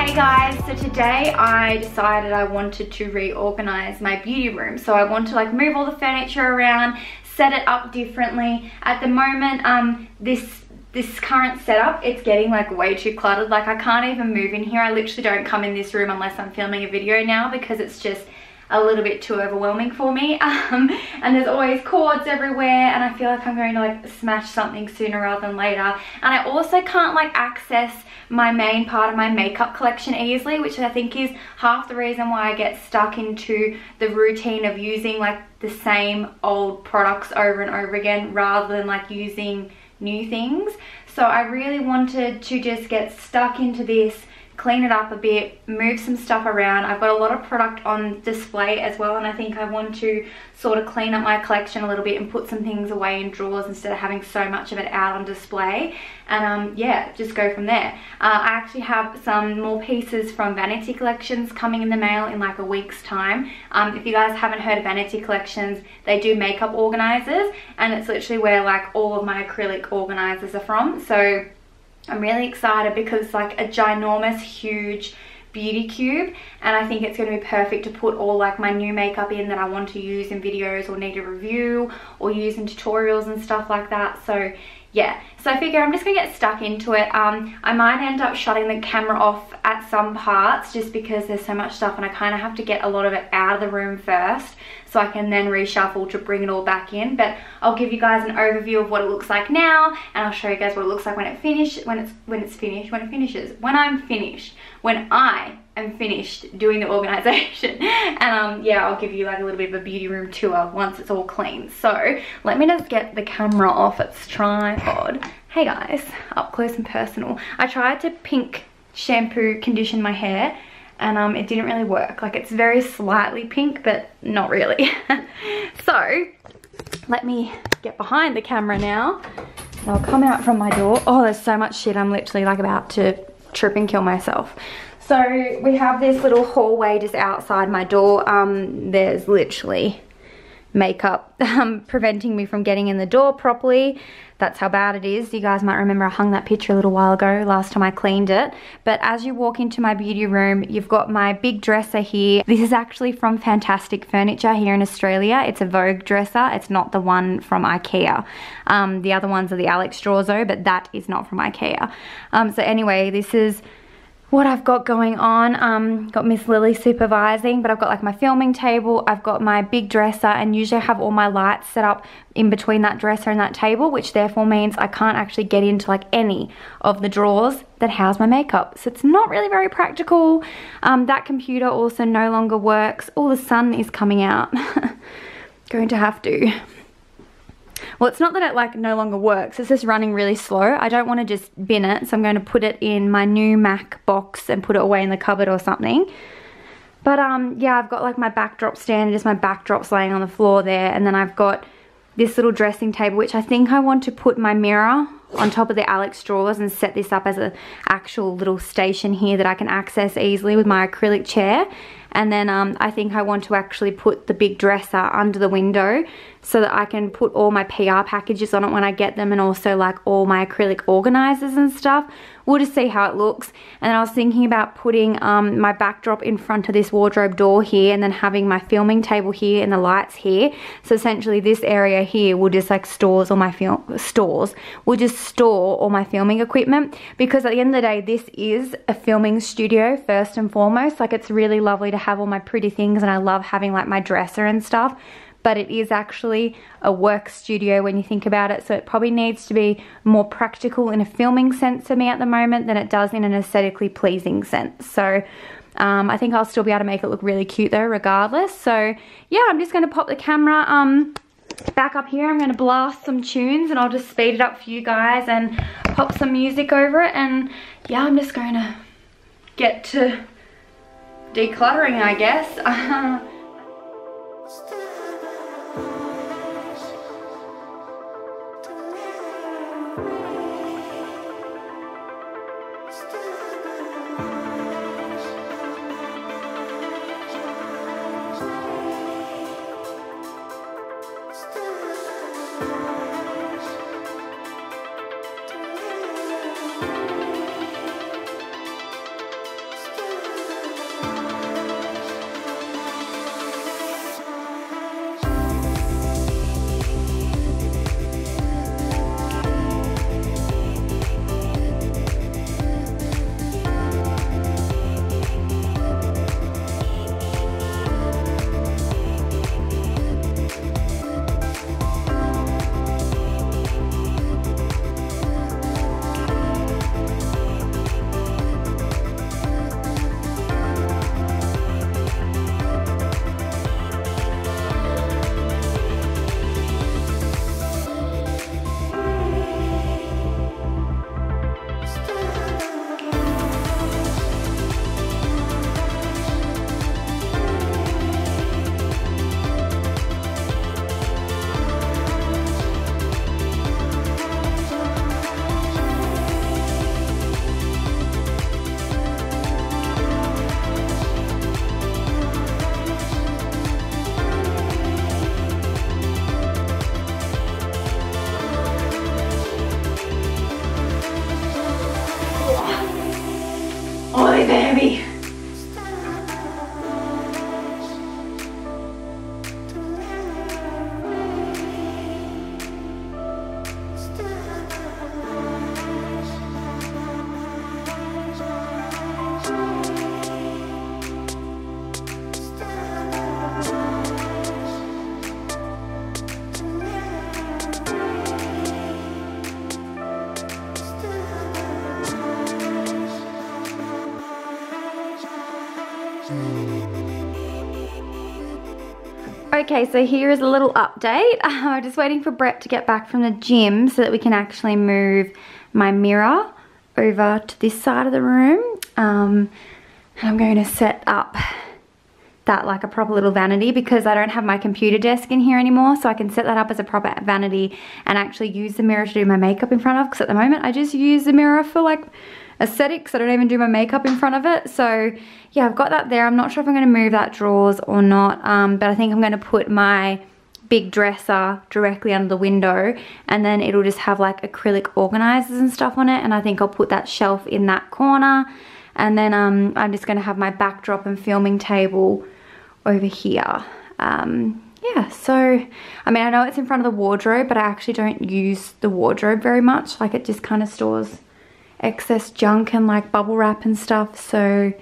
Hey guys, so today I decided I wanted to reorganize my beauty room. So I want to like move all the furniture around, set it up differently. At the moment, this current setup, it's getting like way too cluttered. Like I can't even move in here. I literally don't come in this room unless I'm filming a video now because it's just a little bit too overwhelming for me. And there's always cords everywhere and I feel like I'm going to like smash something sooner rather than later. And I also can't like access my main part of my makeup collection easily, which I think is half the reason why I get stuck into the routine of using like the same old products over and over again rather than like using new things. So I really wanted to just get stuck into this, clean it up a bit, move some stuff around. I've got a lot of product on display as well, and I think I want to sort of clean up my collection a little bit and put some things away in drawers instead of having so much of it out on display. And yeah, just go from there. I actually have some more pieces from Vanity Collections coming in the mail in like a week's time. If you guys haven't heard of Vanity Collections, they do makeup organizers, and it's literally where like all of my acrylic organizers are from. So I'm really excited because it's like a ginormous, huge beauty cube, and I think it's going to be perfect to put all like my new makeup in that I want to use in videos or need to review or use in tutorials and stuff like that. So yeah, so I figure I'm just gonna get stuck into it. I might end up shutting the camera off at some parts just because there's so much stuff and I kind of have to get a lot of it out of the room first so I can then reshuffle to bring it all back in. But I'll give you guys an overview of what it looks like now, and I'll show you guys what it looks like when I am finished doing the organization. And yeah, I'll give you like a little bit of a beauty room tour once it's all clean. So let me just get the camera off its tripod. Hey guys, up close and personal. I tried to pink shampoo condition my hair and it didn't really work. Like it's very slightly pink, but not really. So let me get behind the camera now and I'll come out from my door. Oh, there's so much shit. I'm literally like about to trip and kill myself. So we have this little hallway just outside my door. There's literally makeup preventing me from getting in the door properly. That's how bad it is. You guys might remember I hung that picture a little while ago, last time I cleaned it. But as you walk into my beauty room, you've got my big dresser here. This is actually from Fantastic Furniture here in Australia. It's a VOGUE dresser. It's not the one from IKEA. The other ones are the Alex drawers though, but that is not from IKEA. So anyway, this is what I've got going on. Got Miss Lily supervising, but I've got like my filming table, I've got my big dresser, and usually I have all my lights set up in between that dresser and that table, which therefore means I can't actually get into like any of the drawers that house my makeup. So it's not really very practical. That computer also no longer works. Oh, the sun is coming out. Going to have to. Well, it's not that it like no longer works, it's just running really slow. I don't want to just bin it, so I'm going to put it in my new Mac box and put it away in the cupboard or something. But yeah, I've got like my backdrop stand and just my backdrops laying on the floor there, and then I've got this little dressing table, which I think I want to put my mirror on top of the Alex drawers and set this up as an actual little station here that I can access easily with my acrylic chair. And then I think I want to actually put the big dresser under the window so that I can put all my PR packages on it when I get them, and also like all my acrylic organizers and stuff. We'll just see how it looks. And then I was thinking about putting my backdrop in front of this wardrobe door here, and then having my filming table here and the lights here. So essentially this area here will just like store all my filming equipment, because at the end of the day this is a filming studio first and foremost. Like it's really lovely to have all my pretty things, and I love having like my dresser and stuff, but it is actually a work studio when you think about it. So it probably needs to be more practical in a filming sense for me at the moment than it does in an aesthetically pleasing sense. So I think I'll still be able to make it look really cute though regardless. So yeah, I'm just going to pop the camera back up here. I'm going to blast some tunes and I'll just speed it up for you guys and pop some music over it. And yeah, I'm just going to get to decluttering, I guess. really heavy. Okay, so here is a little update. I'm just waiting for Brett to get back from the gym so that we can actually move my mirror over to this side of the room. And I'm going to set up that like a proper little vanity because I don't have my computer desk in here anymore, so I can set that up as a proper vanity and actually use the mirror to do my makeup in front of, because at the moment I just use the mirror for like aesthetics. I don't even do my makeup in front of it. So yeah, I've got that there. I'm not sure if I'm going to move that drawers or not, but I think I'm going to put my big dresser directly under the window, and then it'll just have like acrylic organizers and stuff on it, and I think I'll put that shelf in that corner, and then I'm just going to have my backdrop and filming table over here. Yeah, so I mean, I know it's in front of the wardrobe, but I actually don't use the wardrobe very much. Like, it just kind of stores excess junk and like bubble wrap and stuff. So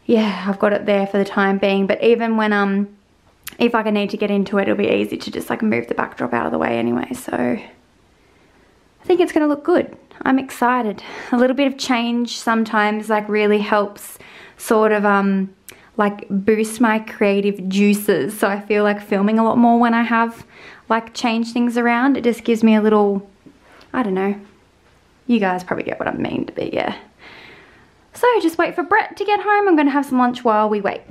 yeah, I've got it there for the time being. But even when if I need to get into it, it'll be easy to just like move the backdrop out of the way anyway. So I think it's gonna look good. I'm excited. A little bit of change sometimes like really helps sort of like boost my creative juices. So I feel like filming a lot more when I have like changed things around. It just gives me a little, I don't know. You guys probably get what I mean, but yeah. So just wait for Brett to get home. I'm gonna have some lunch while we wait.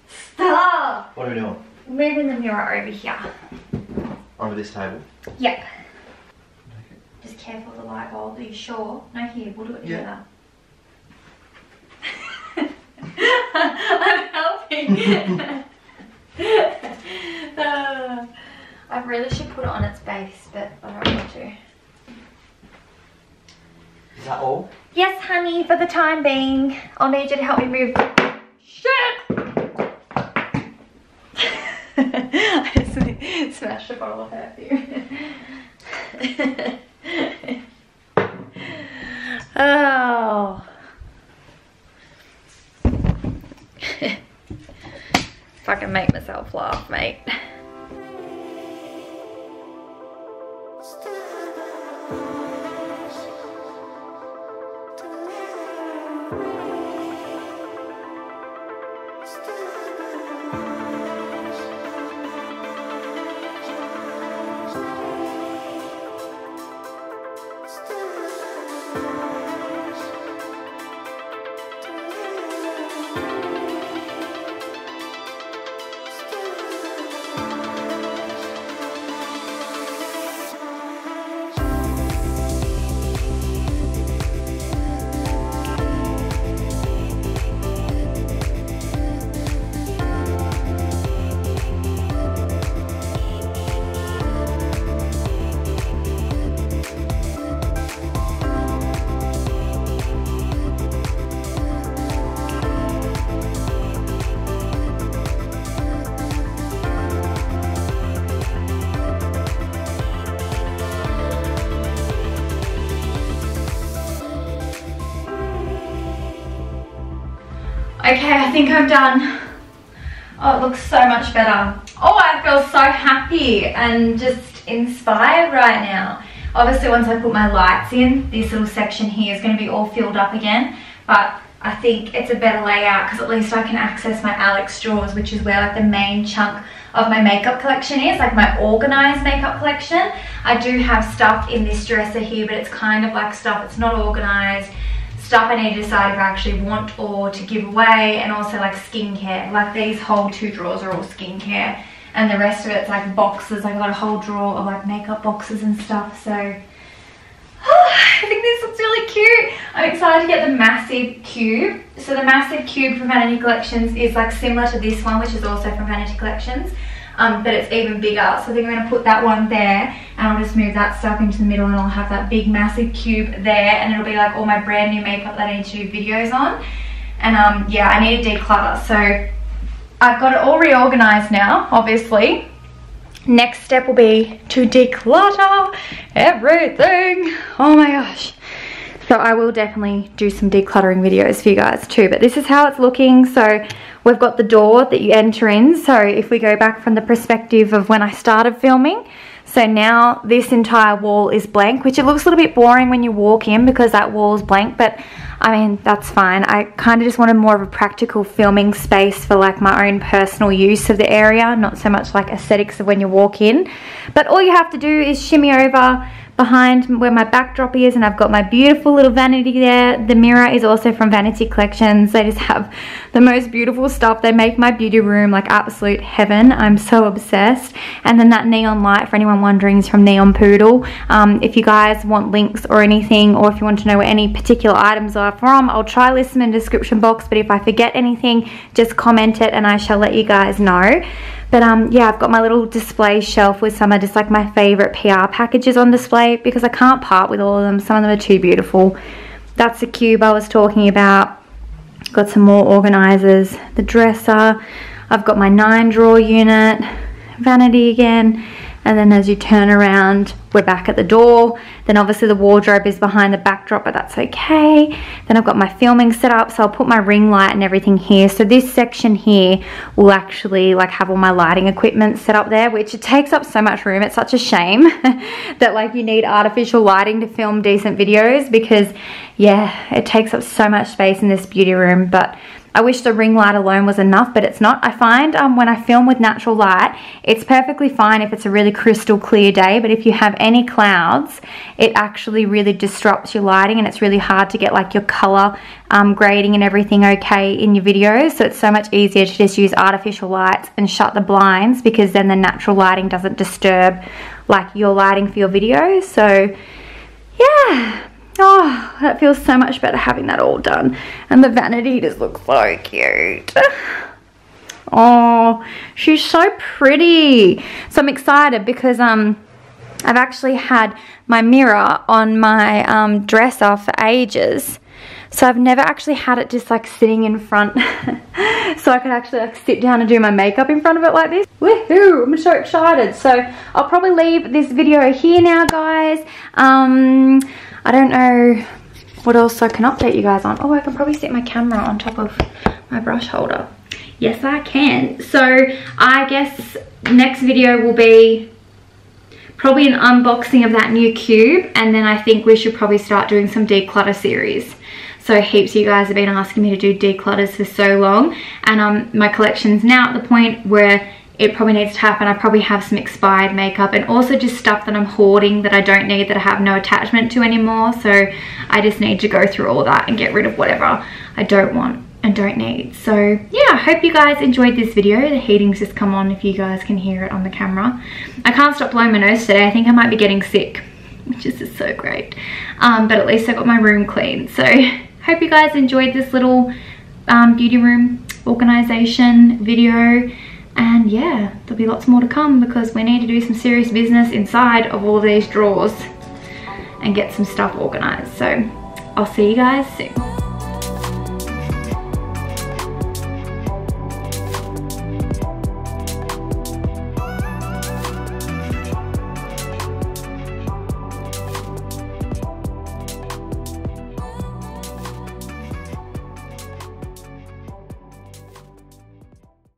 Stop! What are we doing? Moving the mirror over here. Over this table? Yep. Okay. Just careful of the light bulb. Are you sure? No, here, we'll do it together. I'm helping. I really should put it on its base, but I don't want to. Is that all? Yes, honey, for the time being. I'll need you to help me move. Shit! I smashed a bottle of perfume. Oh. If I can make myself laugh, mate. Okay, I think I'm done. Oh, it looks so much better. Oh, I feel so happy and just inspired right now. Obviously, once I put my lights in, this little section here is going to be all filled up again. But I think it's a better layout because at least I can access my Alex drawers, which is where like the main chunk of my makeup collection is, like my organized makeup collection. I do have stuff in this dresser here, but it's kind of like stuff that's not organized. Stuff I need to decide if I actually want or to give away, and also like skincare. Like these whole two drawers are all skincare, and the rest of it's like boxes. Like I got a whole drawer of like makeup boxes and stuff. So I think this looks really cute. I'm excited to get the massive cube. So the massive cube from Vanity Collections is like similar to this one, which is also from Vanity Collections. but it's even bigger. So I think I'm going to put that one there, and I'll just move that stuff into the middle, and I'll have that big massive cube there, and it'll be like all my brand new makeup that I need to do videos on. And yeah, I need to declutter. So I've got it all reorganized now, obviously. Next step will be to declutter everything. Oh my gosh. So I will definitely do some decluttering videos for you guys too, but this is how it's looking. So we've got the door that you enter in. So if we go back from the perspective of when I started filming, so now this entire wall is blank, which it looks a little bit boring when you walk in because that wall is blank, but I mean, that's fine. I kind of just wanted more of a practical filming space for like my own personal use of the area, not so much like aesthetics of when you walk in. But all you have to do is shimmy over behind where my backdrop is, and I've got my beautiful little vanity there. The mirror is also from Vanity Collections. They just have the most beautiful stuff. They make my beauty room like absolute heaven. I'm so obsessed. And then that neon light, for anyone wondering, is from Neon Poodle. If you guys want links or anything, or if you want to know where any particular items are from, I'll try list them in the description box, but if I forget anything, just comment it and I shall let you guys know. But yeah, I've got my little display shelf with some of just like my favorite PR packages on display because I can't part with all of them. Some of them are too beautiful. That's the cube I was talking about. Got some more organizers. The dresser. I've got my 9-drawer unit. Vanity again. And then as you turn around, we're back at the door. Then obviously the wardrobe is behind the backdrop, but that's okay. Then I've got my filming set up, so I'll put my ring light and everything here. So this section here will actually like have all my lighting equipment set up there, which it takes up so much room. It's such a shame that like you need artificial lighting to film decent videos because yeah, it takes up so much space in this beauty room. But I wish the ring light alone was enough, but it's not. I find when I film with natural light, it's perfectly fine if it's a really crystal clear day, but if you have any clouds, it actually really disrupts your lighting and it's really hard to get like your color grading and everything okay in your videos. So it's so much easier to just use artificial lights and shut the blinds because then the natural lighting doesn't disturb like your lighting for your videos. So yeah. Oh, that feels so much better having that all done. And the vanity just looks so cute. Oh, she's so pretty. So I'm excited because I've actually had my mirror on my dresser for ages. So I've never actually had it just like sitting in front so I could actually like sit down and do my makeup in front of it like this. Woohoo! I'm so excited. So I'll probably leave this video here now, guys. I don't know what else I can update you guys on. Oh, I can probably set my camera on top of my brush holder. Yes, I can. So I guess next video will be probably an unboxing of that new cube, and then I think we should probably start doing some declutter series. So heaps of you guys have been asking me to do declutters for so long, and my collection's now at the point where it probably needs to happen. I probably have some expired makeup and also just stuff that I'm hoarding that I don't need, that I have no attachment to anymore. So I just need to go through all that and get rid of whatever I don't want and don't need. So yeah, I hope you guys enjoyed this video. The heating's just come on if you guys can hear it on the camera. I can't stop blowing my nose today. I think I might be getting sick, which is just so great. But at least I got my room clean. So hope you guys enjoyed this little beauty room organization video. And yeah, there'll be lots more to come because we need to do some serious business inside of all of these drawers and get some stuff organized. So I'll see you guys soon.